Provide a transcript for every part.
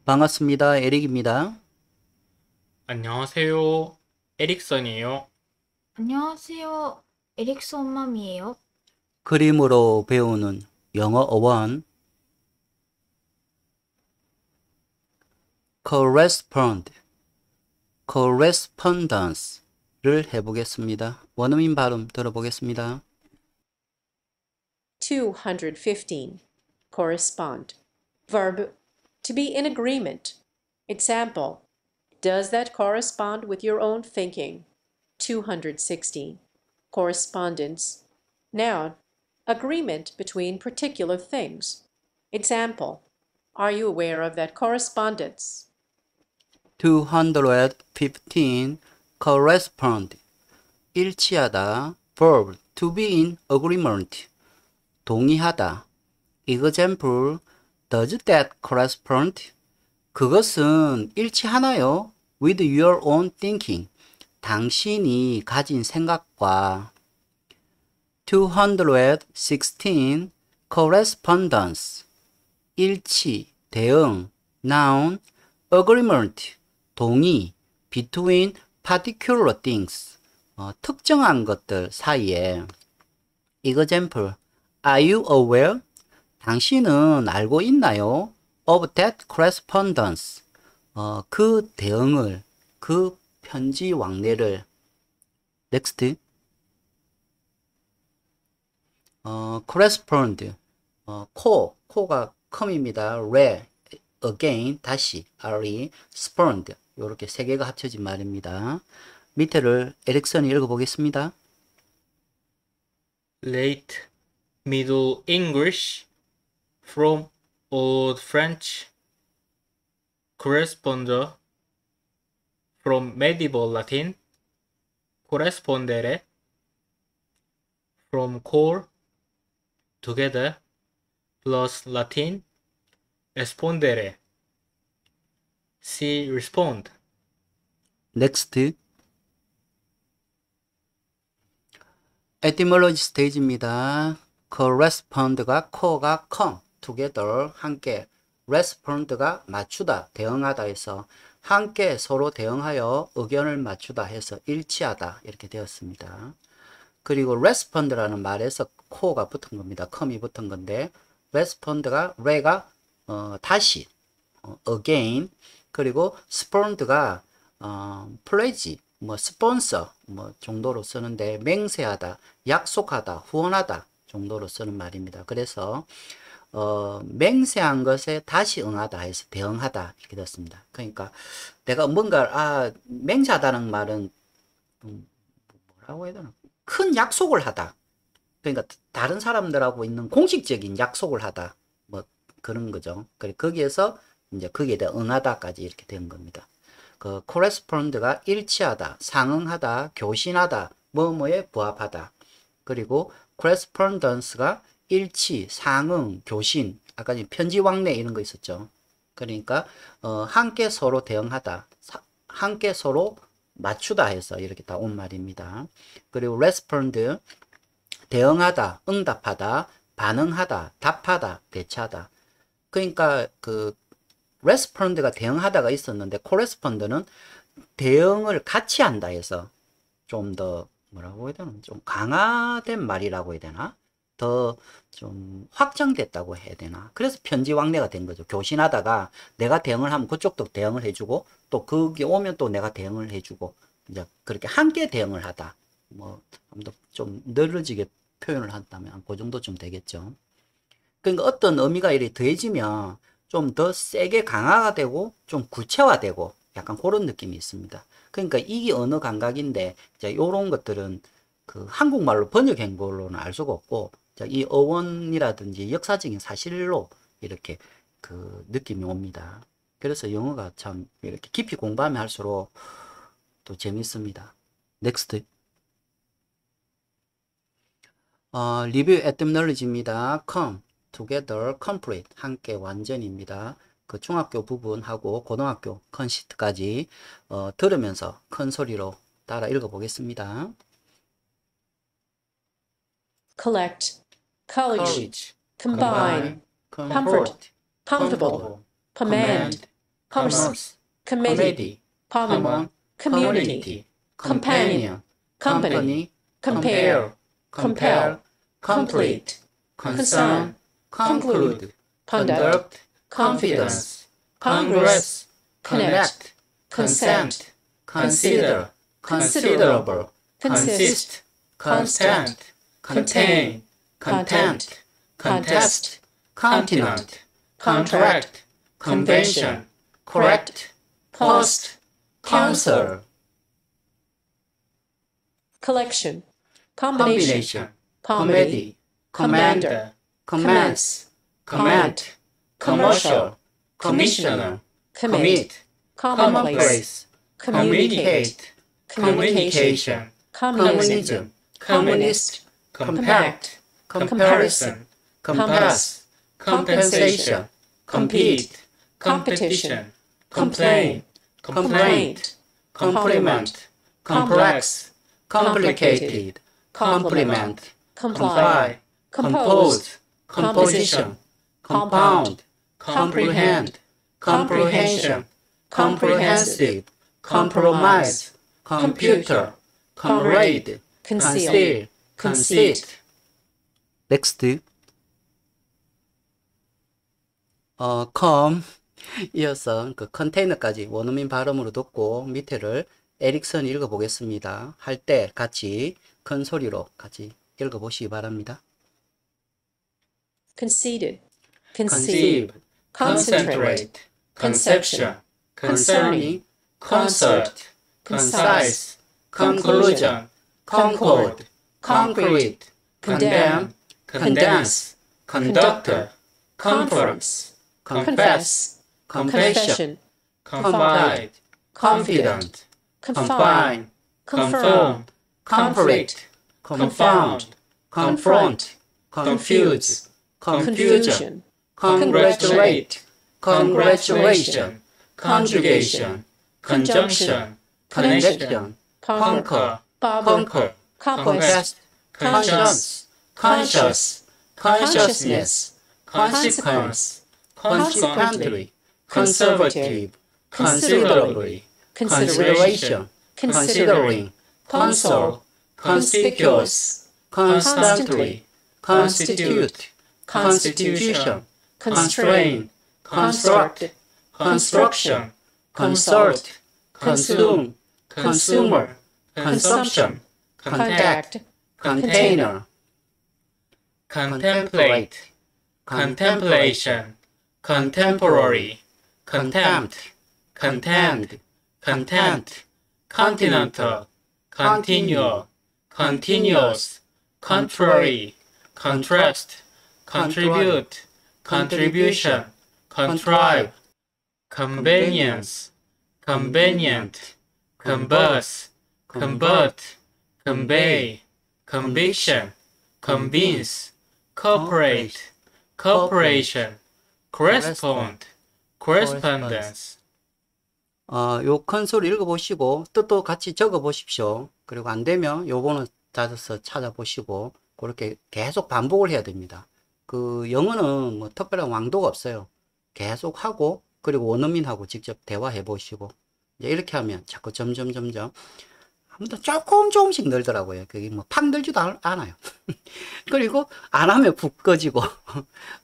반갑습니다. 에릭입니다. 안녕하세요. 에릭선이에요. 안녕하세요. 에릭스 엄마미에요. 그림으로 배우는 영어 어원 correspond, correspondence를 해보겠습니다. 원어민 발음 들어보겠습니다. 215. Correspond. Verb, to be in agreement. Example, does that correspond with your own thinking? 216. Correspondence. Noun, agreement between particular things. Example, are you aware of that correspondence? 215. correspond, 일치하다. verb, to be in agreement, 동의하다. example, does that correspond? 그것은 일치하나요? with your own thinking, 당신이 가진 생각과. 216. correspondence, 일치, 대응. noun, agreement, 동의. between particular things, 특정한 것들 사이에. example, are you aware? 당신은 알고 있나요? of that correspondence, 그 대응을, 그 편지 왕래를. next. correspond, 코가 come입니다. re, again, 다시, re, spond, 요렇게 세 개가 합쳐진 말입니다. 밑에를 에릭슨이 읽어보겠습니다. Late Middle English from Old French. Corresponder from Medieval Latin. Corrispondere from core, together, plus Latin. Respondere. See respond. next. etymology 스테이지입니다. correspond가 co가 come, together, 함께. respond가 맞추다, 대응하다 해서 함께 서로 대응하여 의견을 맞추다 해서 일치하다 이렇게 되었습니다. 그리고 respond라는 말에서 co가 붙은 겁니다. come이 붙은 건데 respond가 re가 다시, again. 그리고 spond가 pledge, sponsor 정도로 쓰는데 맹세하다, 약속하다, 후원하다 정도로 쓰는 말입니다. 그래서 맹세한 것에 다시 응하다 해서 대응하다 이렇게 됐습니다. 그러니까 내가 뭔가 맹세하다는 말은 뭐라고 해야 되나? 큰 약속을 하다. 그러니까 다른 사람들하고 있는 공식적인 약속을 하다. 그런 거죠. 거기에서 이제 거기에 대해 응하다까지 이렇게 된 겁니다. 그 correspond가 일치하다, 상응하다, 교신하다, 뭐뭐에 부합하다. 그리고 correspondence가 일치, 상응, 교신. 아까 편지 왕래 이런 거 있었죠. 그러니까 함께 서로 대응하다, 함께 서로 맞추다 해서 이렇게 다 온 말입니다. 그리고 respond, 대응하다, 응답하다, 반응하다, 답하다, 대처하다. 그러니까 그 respond가 대응하다가 있었는데 correspond는 대응을 같이 한다 해서 좀 더 뭐라고 해야 되나? 좀 강화된 말이라고 해야 되나? 더 좀 확장됐다고 해야 되나? 그래서 편지 왕래가 된 거죠. 교신하다가 내가 대응을 하면 그쪽도 대응을 해주고 또 그게 오면 또 내가 대응을 해주고 이제 그렇게 함께 대응을 하다. 좀 늘어지게 표현을 한다면 그 정도쯤 되겠죠. 그러니까 어떤 의미가 이렇게 더해지면 좀 더 세게 강화가 되고 좀 구체화되고 약간 그런 느낌이 있습니다. 그러니까 이게 언어 감각인데 이제 이런 것들은 그 한국말로 번역한 걸로는 알 수가 없고 이 어원이라든지 역사적인 사실로 이렇게 그 느낌이 옵니다. 그래서 영어가 참 이렇게 깊이 공부하면 할수록 또 재밌습니다. 넥스트. 리뷰 etymology입니다. come, together, complete, 함께, 완전입니다. 그 중학교 부분하고 고등학교 컨시트까지 들으면서 큰 소리로 따라 읽어보겠습니다. Collect, college, courage, combine, comfort, comfortable, command, commerce, committee, common, community, companion, company, compare, compel, complete, concern, conclude, conduct, confidence, congress, connect, consent, consider, considerable, consist, constant, contain, content, contest, continent, contract, convention, correct, cost, counsel. Collection, combination, comedy, commander, commence, command, commercial, commissioner, commit, commonplace, communicate, communication, communism, communist, compact, comparison, compass, compensation, compete, competition, complain, complaint, complement, complex, complicated, complement, comply, compose, composition, compound, comprehend, comprehension, comprehensive, compromise, computer, comrade, conceal, conceit. Next. come 이어서 그 컨테이너까지 원어민 발음으로 듣고 밑에를 에릭슨이 읽어보겠습니다. 할 때 같이 큰 소리로 같이 읽어보시기 바랍니다. conceited, conceive, concentrate, conception, concerning, concert, concise, conclusion, concord, concrete, condemn, condense, conductor, conference, confess, confession, confide, confident, confine, confirm, conflict, confound, confront, confuse, confusion, congratulate, congratulation, conjugation, conjunction, connection, conquer, conquer, conquest, conscience, conscious, consciousness, consequence, consequently, conservative, considerably, consideration, considering, console, conspicuous, constantly, constitute, constitution, constrain, construct, construction, consort, consume, consumer, consumption, contact, container, contemplate, contemplation, contemporary, contempt, contend, content, continental, continual, continuous, contrary, contrast, contribute, contribution, contrive, convenience, convenient, converse, convert, convey, conviction, convince, cooperate, cooperation, correspond, correspondence. 요 큰 소리 읽어보시고 뜻도 같이 적어보십시오. 그리고 안 되면 요거는 찾아서 찾아보시고 그렇게 계속 반복을 해야 됩니다. 그 영어는 뭐 특별한 왕도가 없어요. 계속 하고 그리고 원어민하고 직접 대화해 보시고 이제 이렇게 하면 자꾸 점점 아무튼 조금씩 늘더라고요. 그게 뭐 팍 늘지도 않아요. 그리고 안 하면 푹 꺼지고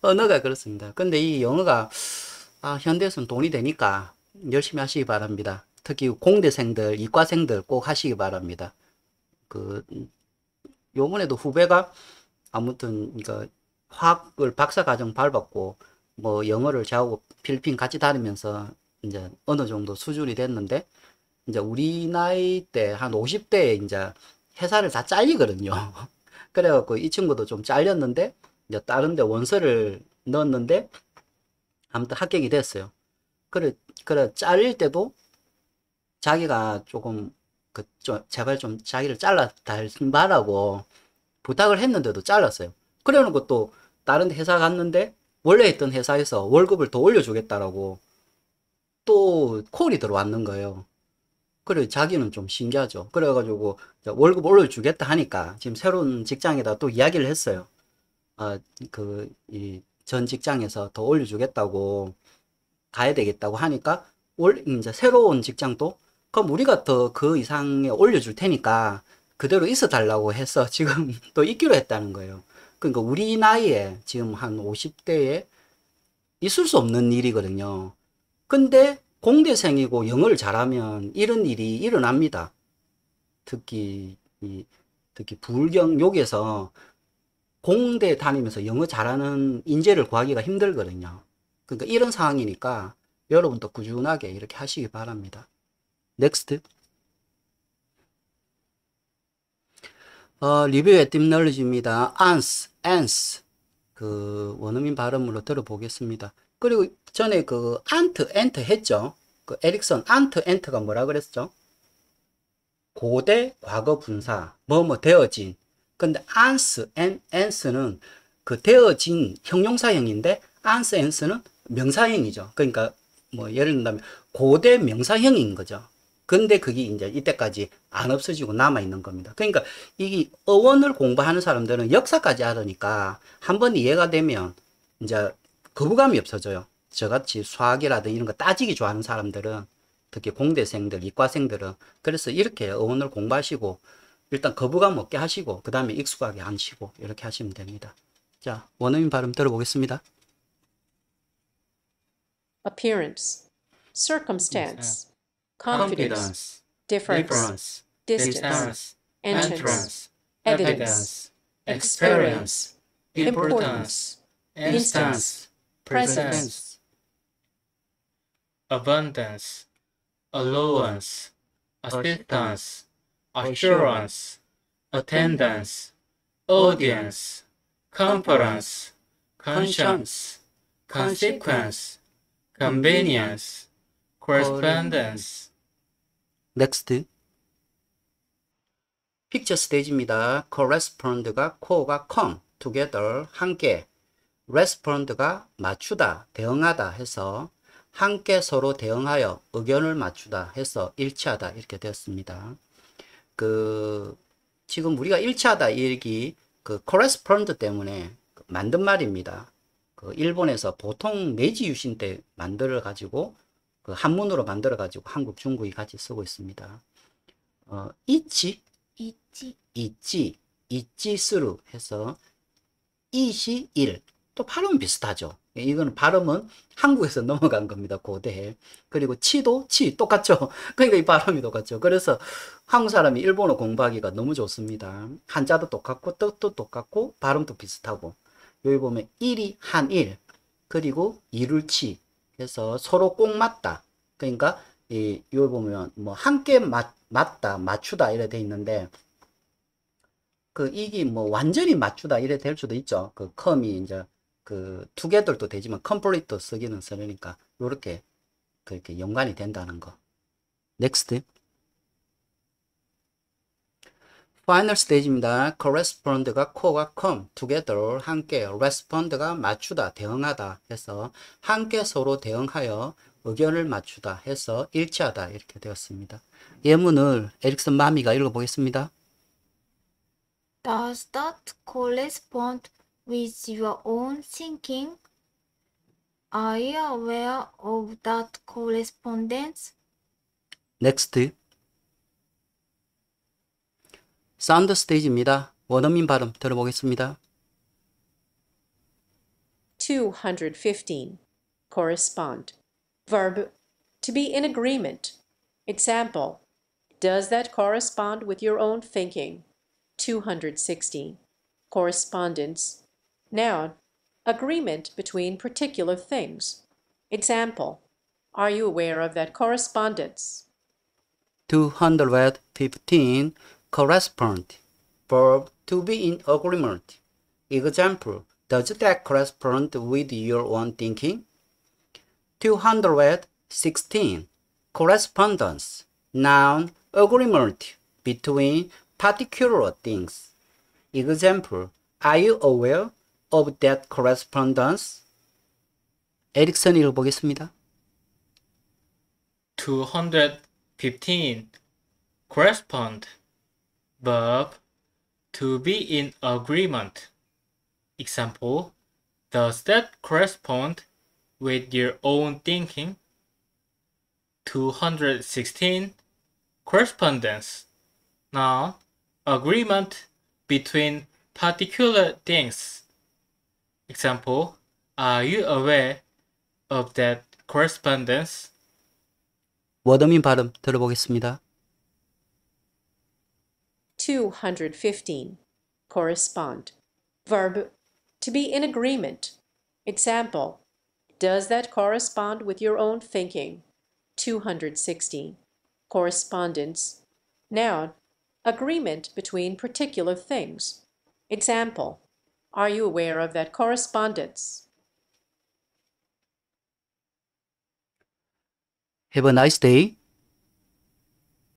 언어가 그렇습니다. 근데 이 영어가 현대에서는 돈이 되니까 열심히 하시기 바랍니다. 특히 공대생들, 이과생들 꼭 하시기 바랍니다. 그 요번에도 후배가 아무튼 화학을 박사과정 밟았고 뭐 영어를 저하고 필리핀 같이 다니면서 이제 어느 정도 수준이 됐는데 이제 우리 나이 때 한 50대에 이제 회사를 다 잘리거든요. 그래갖고 이 친구도 좀 잘렸는데 이제 다른 데 원서를 넣었는데 아무튼 합격이 됐어요. 그래 잘릴 때도 자기가 조금 제발 좀 자기를 잘라 달라고 부탁을 했는데도 잘랐어요. 그래 놓고 또 다른 회사 갔는데 원래 있던 회사에서 월급을 더 올려주겠다라고 또 콜이 들어왔는 거예요. 그래 자기는 좀 신기하죠. 그래가지고 월급 올려주겠다 하니까 지금 새로운 직장에다 또 이야기를 했어요. 이 전 직장에서 더 올려주겠다고 가야 되겠다고 하니까 이제 새로운 직장도 그럼 우리가 더 그 이상에 올려줄 테니까 그대로 있어 달라고 해서 지금 또 있기로 했다는 거예요. 그러니까 우리 나이에 지금 한 50대에 있을 수 없는 일이거든요. 근데 공대생이고 영어를 잘하면 이런 일이 일어납니다. 특히 특히 불경욕에서 공대 다니면서 영어 잘하는 인재를 구하기가 힘들거든요. 그러니까 이런 상황이니까 여러분도 꾸준하게 이렇게 하시기 바랍니다. 넥스트. 리뷰 에티몰로지입니다. ans, 그 원어민 발음으로 들어보겠습니다. 그리고 전에 그 ant 했죠. 그 에릭슨 ant가 뭐라 그랬죠? 고대 과거 분사 뭐뭐 되어진. 근데 ans는 그 되어진 형용사형인데 ans는 명사형이죠. 그러니까 뭐 예를 든다면 고대 명사형인 거죠. 근데 그게 이제 이때까지 안 없어지고 남아 있는 겁니다. 그러니까 이 어원을 공부하는 사람들은 역사까지 알으니까 한번 이해가 되면 이제 거부감이 없어져요. 저같이 수학이라든 이런 거 따지기 좋아하는 사람들은 특히 공대생들, 이과생들은 그래서 이렇게 어원을 공부하시고 일단 거부감 없게 하시고 그 다음에 익숙하게 하시고 이렇게 하시면 됩니다. 자, 원어민 발음 들어보겠습니다. appearance, circumstance, confidence, difference, distance, entrance, evidence, experience, importance, instance, presence, abundance, allowance, assistance, assurance, attendance, audience, conference, conscience, consequence, convenience, correspondence. 넥스트. 픽처 스테이지입니다. correspond가 co가 come, together, 함께. respond가 맞추다, 대응하다 해서 함께 서로 대응하여 의견을 맞추다 해서 일치하다 이렇게 되었습니다. 지금 우리가 일치하다 이 얘기 그 correspond 때문에 만든 말입니다. 그 일본에서 보통 메이지 유신 때 만들어 가지고 그 한문으로 만들어 가지고 한국, 중국이 같이 쓰고 있습니다. 이치, 이치스루 해서 이시 일. 또 발음은 비슷하죠. 이거는 발음은 한국에서 넘어간 겁니다. 고대에. 그리고 치도 치 똑같죠. 그러니까 이 발음이 똑같죠. 그래서 한국 사람이 일본어 공부하기가 너무 좋습니다. 한자도 똑같고 뜻도 똑같고 발음도 비슷하고. 여기 보면 일이 한일 그리고 이룰치 해서 서로 꼭 맞다. 그러니까 여기 보면 뭐 함께 맞다 맞추다 이래 돼 있는데 이게 뭐 완전히 맞추다 이래 될 수도 있죠. 그 컴이 이제 together도 되지만 complete도 쓰기는 쓰니까 요렇게 그렇게 연관이 된다는 거. 넥스트. 파이널 스테이지입니다. correspond가 co가 come, together 함께, respond가 맞추다, 대응하다 해서 함께 서로 대응하여 의견을 맞추다 해서 일치하다 이렇게 되었습니다. 예문을 에릭슨 마미가 읽어보겠습니다. Does that correspond with your own thinking? Are you aware of that correspondence? 넥스트. 사운드 스테이지입니다. 원어민 발음 들어보겠습니다. 215. Correspond. Verb, to be in agreement. Example, does that correspond with your own thinking? 216. Correspondence. Noun, agreement between particular things. Example, are you aware of that correspondence? 215. Correspond. Verb, to be in agreement. Example, does that correspond with your own thinking? 216. Correspondence. Noun, agreement between particular things. Example, are you aware of that correspondence? 에릭슨 읽어보겠습니다. 215. Correspond. Verb, to be in agreement. Example, does that correspond with your own thinking? 216. Correspondence. Noun. Agreement between particular things. Example, are you aware of that correspondence? 원어민 발음 들어보겠습니다. 215. Correspond. Verb, to be in agreement. Example, does that correspond with your own thinking? 216. Correspondence. Noun, agreement between particular things. Example, are you aware of that correspondence? Have a nice day.